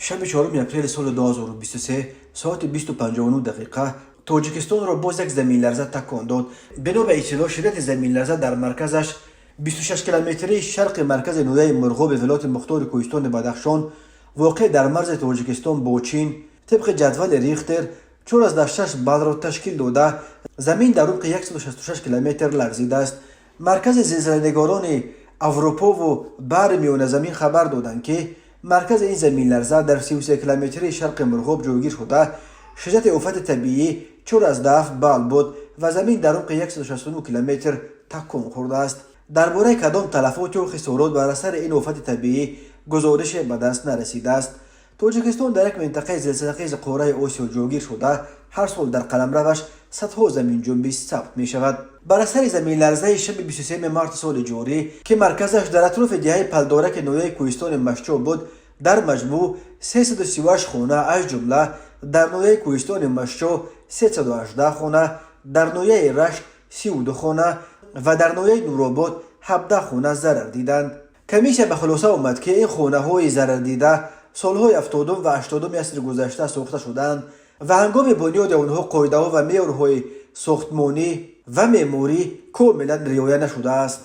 شب 4 اپریل سال 2023 ساعت 20:59 تاجیکستان را باز یک زمین لرزه تکان داد. بنا به اطلاع شدت زمین لرزه در مرکزش 26 کیلومتری شرق مرکز نویه مرغاب ولایت مختار کوهستان بدخشان واقع در مرز تاجیکستان با چین طبق جدول ریختر 4.6 بال را تشکیل داده. زمین در عمق 166 کیلومتر لرزیده است. مرکز زلزله‌نگاران اروپا و بحر میانه زمین خبر دادند که مرکز این زمین لرزه در 33 کیلومتری شرق مرغاب جایگیر شده. شدت آفت طبیعی 4.7 بال بود و زمین در عمق 169 کیلومتر تکان خورده است. درباره کدام تلفات و خسارات بر اثر این آفت طبیعی گزارش به دست نرسیده است. تاجیکستان در یک منطقه زلزله‌خیز قاره آسیا جایگیر شده. هر سال در قلمروش صدها زمین جنبش ثبت می شود. بر اثر زمین لرزه شب 23 مارس سال جاری که مرکزش در اطراف دهه پلدارک نویه کوهستان مشچو بود، در مجموع 338 خانه از جمله در نویه کوهستان مشچو 318 خانه، در نویه رشت 32 خانه و در نویه نورآباد 17 خانه ضرر دیدند. کمیشه به خلاصه آمد که این خانه های ضرر دیده سالهای 70 و 80 عصر گذشته ساخته شدند و هنگام بنیاد آنها قاعده ها و معیارهای ساختمانی و معماری کاملا رعایت نشده است.